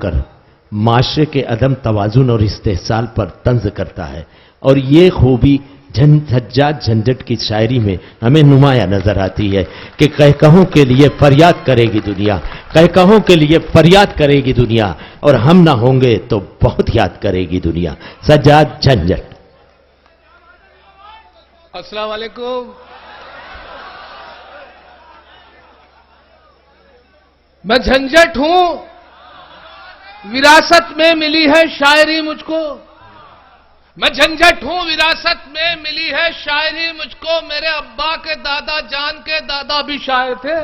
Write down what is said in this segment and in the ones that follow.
کر معاشرے کے عدم توازن اور استحصال پر طنز کرتا ہے، اور یہ خوبی حجاج جھنجھٹ کی شاعری میں ہمیں نمایاں نظر آتی ہے کہ قہقہوں کے لیے فریاد کرے گی دنیا، قہقہوں کے لیے فریاد کرے گی دنیا، اور ہم نہ ہوں گے تو بہت یاد کرے گی دنیا۔ سجاد جھنجھٹ۔ السلام علیکم۔ میں جھنجھٹ ہوں، وراثت میں ملی ہے شاعری مجھ کو۔ میں جھنجھٹ ہوں، وراثت میں ملی ہے شاعری مجھ کو، میرے ابا کے دادا جان کے دادا بھی شاعر تھے۔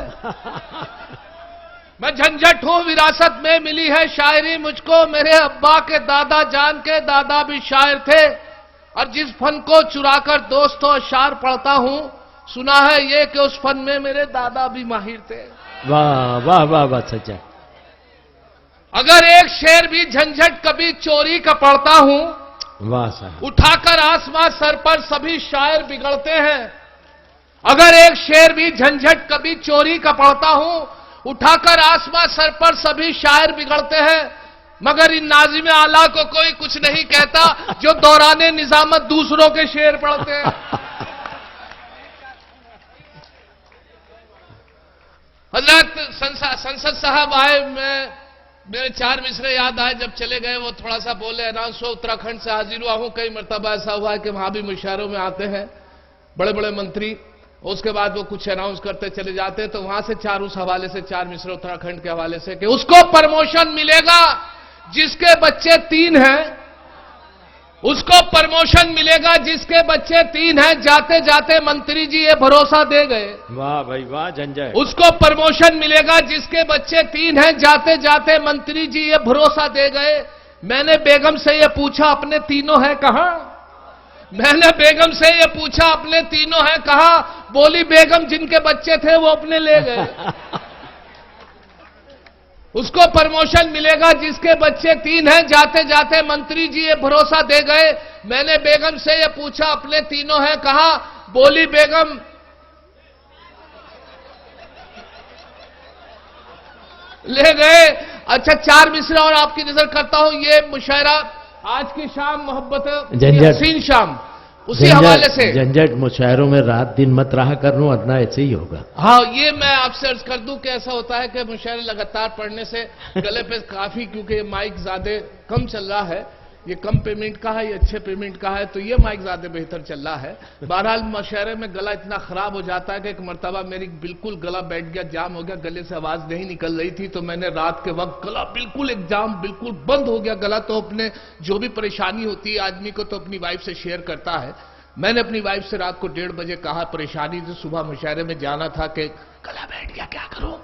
میں جھنجھٹ ہوں، وراثت میں ملی ہے شاعری مجھ کو، میرے ابا کے دادا جان کے دادا بھی شاعر تھے، اور جس فن کو چرا کر دوستوں اشعار پڑھتا ہوں، سنا ہے یہ کہ اس فن میں میرے دادا بھی ماہر تھے۔ واہ واہ واہ واہ سجاد۔ اگر ایک شعر بھی جھنجھٹ کبھی چوری کا پڑھتا ہوں، واہ صاحب۔ اٹھا کر آسمان سر پر سبھی شاعر بگڑتے ہیں۔ اگر ایک شعر بھی جھنجھٹ کبھی چوری کا پڑھتا ہوں، اٹھا کر آسمان سر پر سبھی شاعر بگڑتے ہیں، مگر ان ناظم اعلیٰ کو کوئی کچھ نہیں کہتا جو دوران نظامت دوسروں کے شعر پڑھتے ہیں۔ حضرت سنسد صاحب آئے، میرے 4 مصرے یاد آئے، جب چلے گئے وہ تھوڑا سا بولے، اناؤنس ہو اتراکھنڈ سے حاضر ہوا ہوں۔ کئی مرتبہ ایسا ہوا ہے کہ وہاں بھی مشاعروں میں آتے ہیں بڑے بڑے منتری، اس کے بعد وہ کچھ اناؤنس کرتے چلے جاتے ہیں، تو وہاں سے 4 اس حوالے سے 4 مصرے اتراکھنڈ کے حوالے سے کہ اس کو پرموشن ملے گا جس کے بچے 3 ہیں، اس کو پرموشن ملے گا جس کے بچے 3 ہیں۔ جاتے جاتے منتری جی یہ بھروسہ دے گئے، واہ بھائی واہ جھنجھٹ۔ اس کو پرموشن ملے گا جس کے بچے 3 ہیں۔ جاتے جاتے منتری جی یہ بھروسہ دے گئے۔ میں نے بیگم سے یہ پوچھا اپنے تینوں ہیں کہاں؟ میں نے بیگم سے یہ پوچھا اپنے تینوں ہیں کہاں؟ بولی بیگم جن کے بچے تھے وہ اپنے لے گئے۔ اس کو پرموشن ملے گا جس کے بچے 3 ہیں۔ جاتے جاتے منتری جی یہ بھروسہ دے گئے۔ میں نے بیگم سے یہ پوچھا اپنے تینوں ہیں کہاں؟ بولی بیگم لے گئے۔ اچھا 4 مصرے اور آپ کی نظر کرتا ہوں، یہ مشاعرہ آج کی شام محبت حسین شام اسی حوالے سے جھنجھٹ مشاعروں میں رات دن مت رہا کروں، ادنا ایسے ہی ہوگا۔ ہاں یہ میں آپ سے عرض کر دوں کہ ایسا ہوتا ہے کہ مشاعرے لگاتار پڑھنے سے گلے پہ کافی، کیونکہ یہ مائک زیادہ کم چل رہا ہے، یہ کم پیمنٹ کا ہے، یہ اچھے پیمنٹ کا ہے، تو یہ مائک زیادہ بہتر چل رہا ہے۔ بہرحال مشاعرے میں گلا اتنا خراب ہو جاتا ہے کہ ایک مرتبہ میری بالکل گلا بیٹھ گیا، جام ہو گیا، گلے سے آواز نہیں نکل رہی تھی، تو میں نے رات کے وقت گلا بالکل ایک جام، بالکل بند ہو گیا گلا، تو اپنے جو بھی پریشانی ہوتی ہے آدمی کو تو اپنی وائف سے شیئر کرتا ہے۔ میں نے اپنی وائف سے رات کو 1:30 بجے کہا، پریشانی سے صبح مشاعرے میں جانا تھا کہ گلا بیٹھ گیا، کیا کروں؟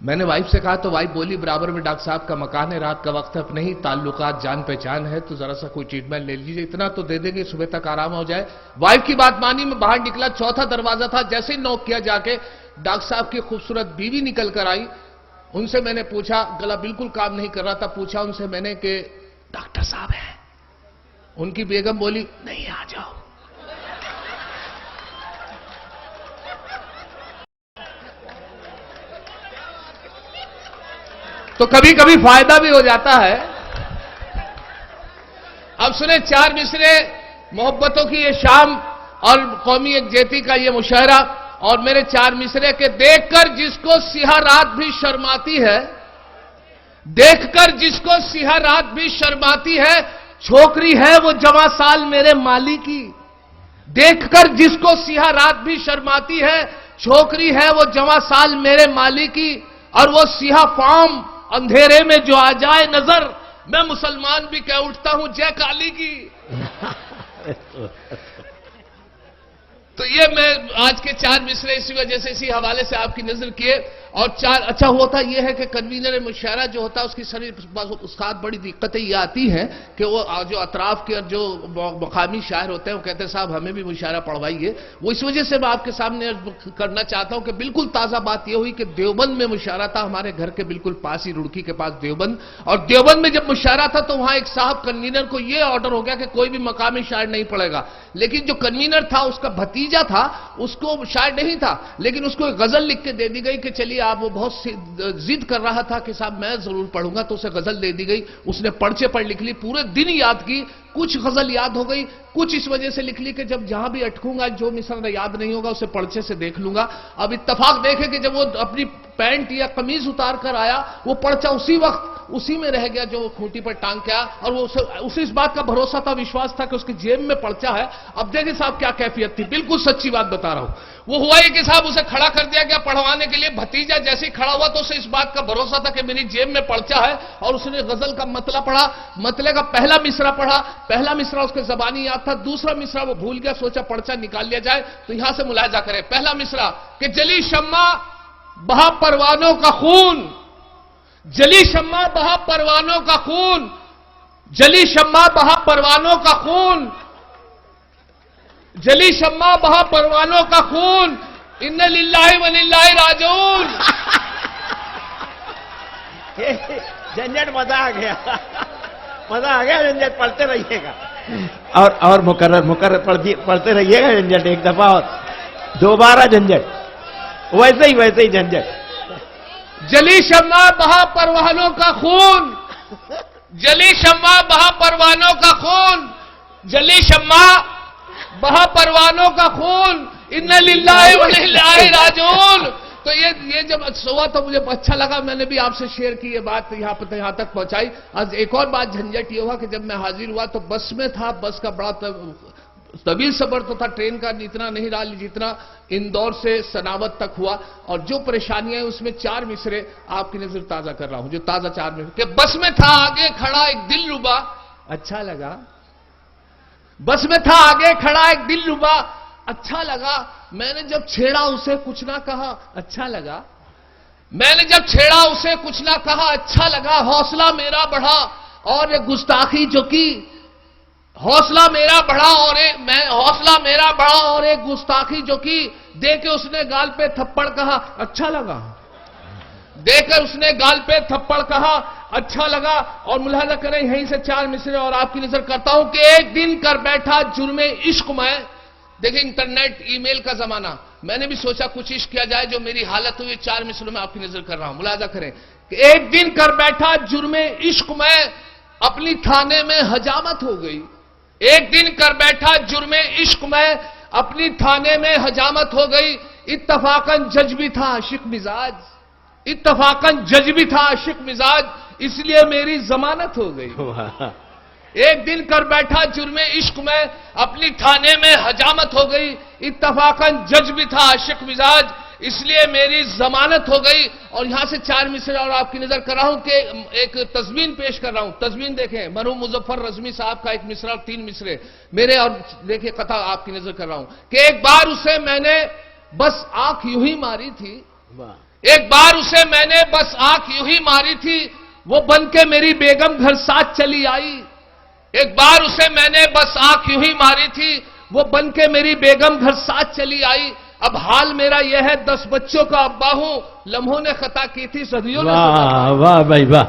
میں نے وائف سے کہا تو وائف بولی برابر میں ڈاکٹر صاحب کا مکان ہے، رات کا وقت ہے، اپنے ہی تعلقات جان پہچان ہے، تو ذرا سا کوئی ٹریٹمنٹ لے لیجیے، اتنا تو دے دیں گے صبح تک آرام ہو جائے۔ وائف کی بات مانی، میں باہر نکلا، چوتھا دروازہ تھا، جیسے ہی نوک کیا جا کے ڈاکٹر صاحب کی خوبصورت بیوی نکل کر آئی۔ ان سے میں نے پوچھا، گلا بالکل کام نہیں کر رہا تھا، پوچھا ان سے میں نے کہ ڈاکٹر صاحب ہیں؟ ان کی بیگم بولی نہیں، آ جاؤ۔ تو کبھی کبھی فائدہ بھی ہو جاتا ہے۔ اب سنیں 4 مصرے محبتوں کی یہ شام اور قومی یکجہتی کا یہ مشاعرہ، اور میرے 4 مصرے کے دیکھ کر جس کو سیاہ رات بھی شرماتی ہے، دیکھ کر جس کو سیاہ رات بھی شرماتی ہے، چھوکری ہے وہ جواں سال میرے مالی کی۔ دیکھ کر جس کو سیاہ رات بھی شرماتی ہے، چھوکری ہے وہ جواں سال میرے مالی کی، اور وہ سیاہ فام اندھیرے میں جو آ جائے نظر، میں مسلمان بھی کہہ اٹھتا ہوں جے کالی کی۔ تو یہ میں آج کے 4 مصرے اسی وجہ سے اسی حوالے سے آپ کی نظر کیے۔ اور 4 اچھا ہوتا یہ ہے کہ کنوینر مشاعرہ جو ہوتا ہے اس کی ساری استاد بڑی دقتیں یہ آتی ہیں کہ وہ جو اطراف کے جو مقامی شاعر ہوتے ہیں وہ کہتے ہیں صاحب ہمیں بھی مشاعرہ پڑھوائیے۔ وہ اس وجہ سے میں آپ کے سامنے کرنا چاہتا ہوں کہ بالکل تازہ بات یہ ہوئی کہ دیوبند میں مشاعرہ تھا، ہمارے گھر کے بالکل پاس ہی رڑکی کے پاس دیوبند، اور دیوبند میں جب مشاعرہ تھا تو وہاں ایک صاحب کنوینر کو یہ آرڈر ہو گیا کہ کوئی بھی مقامی شاعر نہیں پڑھے گا، لیکن جو کنوینر تھا اس کا بھتیجا تھا، اس کو شاعر نہیں تھا، لیکن اس کو ایک غزل لکھ کے دے دی گئی کہ چلیے لیے آپ وہ بہت ضد کر رہا تھا کہ صاحب میں ضرور پڑھوں گا، تو اسے غزل دے دی گئی، اس نے پرچے پر لکھ لی، پورے دن یاد کی، کچھ غزل یاد ہو گئی، کچھ اس وجہ سے لکھ لی کہ جب جہاں بھی اٹکوں گا جو مصرع یاد نہیں ہوگا اسے پرچے سے دیکھ لوں گا۔ اب اتفاق دیکھے کہ جب وہ اپنی پینٹ یا قمیض اتار کر آیا، وہ پرچہ اسی وقت اسی میں رہ گیا جو وہ کھوٹی پر ٹانگ کے آیا، اور وہ اسے اس بات کا بھروسہ تھا، وشواس تھا کہ اس کی جیب میں پرچہ ہے۔ اب دیکھیں صاحب کیا کیفیت تھی، بالکل سچی بات بتا رہا ہوں۔ وہ ہوا یہ کہ صاحب اسے کھڑا کر دیا گیا پڑھوانے کے لیے، بھتیجا جیسے ہی کھڑا ہوا تو اسے اس بات کا بھروسہ تھا کہ میری جیب میں پرچہ ہے، اور اس نے غزل کا مطلع پڑھا، مطلع کا پہلا مصرع پڑھا، پہلا مصرع اس کے زبانی یاد تھا، دوسرا مصرع وہ بھول گیا، سوچا پرچہ نکال لیا جائے، تو یہاں سے ملاحظہ کریں، پہلا مصرع کہ جلی شمع بہا پروانوں کا خون، جلی شمع بہا پروانوں کا خون، جلی شمع بہا پروانوں کا خون، جلی شمع بہا پروانوں کا خون، ان للہ و للہ راجعون۔ جھنجھٹ مزہ آ گیا، مزہ آ گیا، جھنجھٹ پڑھتے رہیے گا، اور مکرر پڑھتے رہیے گا جھنجھٹ، ایک دفعہ اور دوبارہ جھنجھٹ، ویسے ہی جھنجھٹ۔ جلی شمع بہا پروانوں کا خون، جلی شمع بہا پروانوں کا خون، جلی شمع بہا پروانوں کا خون، ان للہ و للہ راجعون۔ تو یہ جب ہوا تو مجھے اچھا لگا، میں نے بھی آپ سے شیئر کی یہ بات، یہاں تک پہنچائی۔ آج ایک اور بات جھنجھٹ یہ ہوا کہ جب میں حاضر ہوا تو بس میں تھا، بس کا بڑا طویل سفر تو تھا، ٹرین کا اتنا نہیں رہا جتنا اندور سے سناوت تک ہوا، اور جو پریشانیاں ہیں اس میں 4 مصرے آپ کی نظر تازہ کر رہا ہوں، جو تازہ 4 مصرے کہ بس میں تھا آگے کھڑا ایک دل ربا، اچھا لگا، بس میں تھا آگے کھڑا ایک دل ربا، اچھا لگا، میں نے جب چھیڑا اسے کچھ نہ کہا، اچھا لگا، میں نے جب چھیڑا اسے کچھ نہ کہا، اچھا لگا، حوصلہ میرا بڑھا اور یہ گستاخی جو کی، حوصلہ میرا بڑھا اور ایک گستاخی جو کی، دے کے اس نے گال پہ تھپڑ کہا، اچھا لگا، دے کر اس نے گال پہ تھپڑ کہا، اچھا لگا۔ اور ملاحظہ کریں یہیں سے 4 مصرے اور آپ کی نظر کرتا ہوں کہ ایک دن کر بیٹھا جرم عشق میں، دیکھیں انٹرنیٹ ای میل کا زمانہ، میں نے بھی سوچا کچھ عشق کیا جائے جو میری حالت ہوئی، 4 مصروں میں آپ کی نظر کر رہا ہوں، ملاحظہ کریں کہ ایک دن کر بیٹھا جرم عشق میں، اپنی تھانے میں حجامت ہو گئی، ایک دن کر بیٹھا جرم عشق میں، اپنی تھانے میں حجامت ہو گئی، اتفاقاً جج بھی تھا عاشق مزاج، اتفاقاً جج بھی تھا عاشق مزاج، اس لیے میری ضمانت ہو گئی۔ ایک دن کر بیٹھا جرم عشق میں، اپنی تھانے میں حجامت ہو گئی، اتفاقاً جج بھی تھا عاشق مزاج، اس لیے میری ضمانت ہو گئی۔ اور یہاں سے 4 مصرے اور آپ کی نظر کر رہا ہوں کہ ایک تضمین پیش کر رہا ہوں، تضمین دیکھیں، مرحوم مظفر رضمی صاحب کا 1 مصرع اور 3 مصرے میرے، اور دیکھیں قطع آپ کی نظر کر رہا ہوں کہ ایک بار اسے میں نے بس آنکھ یوں ہی ماری تھی، ایک بار اسے میں نے بس آنکھ یوں ہی ماری تھی، وہ بن کے میری بیگم گھر ساتھ چلی آئی، ایک بار اسے میں نے بس آنکھ یوں ہی ماری تھی، وہ بن کے میری بیگم گھر ساتھ چلی آئی، اب حال میرا یہ ہے 10 بچوں کا ابا ہوں، لمحوں نے خطا کی تھی صدیوں نے سزا پائی۔ واہ بھائی واہ،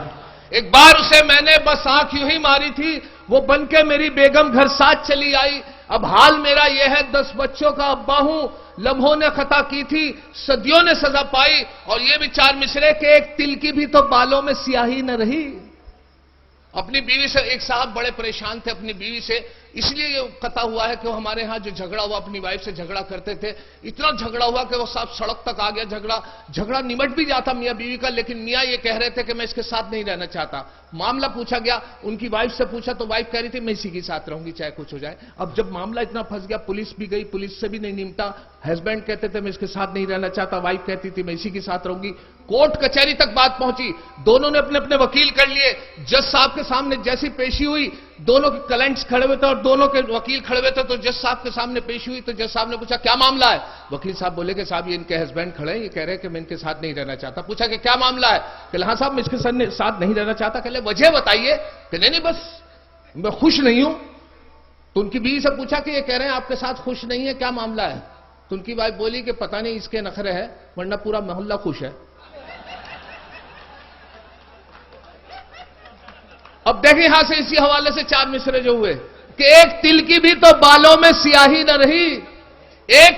ایک بار اسے میں نے بس آنکھ یوں ہی ماری تھی، وہ بن کے میری بیگم گھر ساتھ چلی آئی، اب حال میرا یہ ہے 10 بچوں کا ابا ہوں، لمحوں نے خطا کی تھی صدیوں نے سزا پائی۔ اور یہ بھی 4 مصرے کہ ایک تل کی بھی تو بالوں میں سیاہی نہ رہی۔ اپنی بیوی سے ایک صاحب بڑے پریشان تھے اپنی بیوی سے، اس لیے یہ قطع ہوا ہے کہ وہ ہمارے ہاں جو جھگڑا ہوا اپنی وائف سے جھگڑا کرتے تھے، اتنا جھگڑا ہوا کہ وہ صاحب سڑک تک آ گیا، جھگڑا نمٹ بھی جاتا میاں بیوی کا، لیکن میاں یہ کہہ رہے تھے کہ میں اس کے ساتھ نہیں رہنا چاہتا۔ معاملہ پوچھا گیا، ان کی وائف سے پوچھا تو وائف کہہ رہی تھی میں اسی کے ساتھ رہوں گی چاہے کچھ ہو جائے۔ اب جب معاملہ اتنا پھنس گیا، پولیس بھی گئی، پولیس سے بھی نہیں نمٹا، ہسبینڈ کہتے تھے میں اس کے ساتھ نہیں رہنا چاہتا، وائف کہتی تھی میں اسی کے ساتھ رہوں گی، کورٹ کچہری تک بات پہنچی، دونوں نے اپنے اپنے وکیل کر لیے، جج صاحب کے سامنے جیسی پیشی ہوئی، دونوں کے کلائنٹس کھڑے ہوئے تھے اور دونوں کے وکیل کھڑے ہوئے تھے، تو جج صاحب کے سامنے پیشی ہوئی تو جج صاحب نے پوچھا کیا معاملہ ہے؟ وکیل صاحب بولے کہ صاحب یہ ان کے ہسبینڈ کھڑے ہیں، یہ کہہ رہے ہیں کہ میں ان کے ساتھ نہیں رہنا چاہتا۔ پوچھا کہ کیا معاملہ ہے؟ کہ ہاں صاحب میں اس کے ساتھ نہیں رہنا چاہتا۔ کہ وجہ بتائیے؟ کہ نہیں بس میں خوش نہیں ہوں۔ تو ان کی بیوی سے پوچھا کہ یہ کہہ رہے ہیں آپ کے ساتھ خوش نہیں ہے، کیا معاملہ ہے؟ تو ان کی وائف بولی کہ پتہ نہیں اس کے نخرے ہے ورنہ پورا محلہ خوش ہے۔ اب دیکھیں یہاں سے اسی حوالے سے 4 مصرے جو ہوئے کہ ایک تل کی بھی تو بالوں میں سیاہی نہ رہی، ایک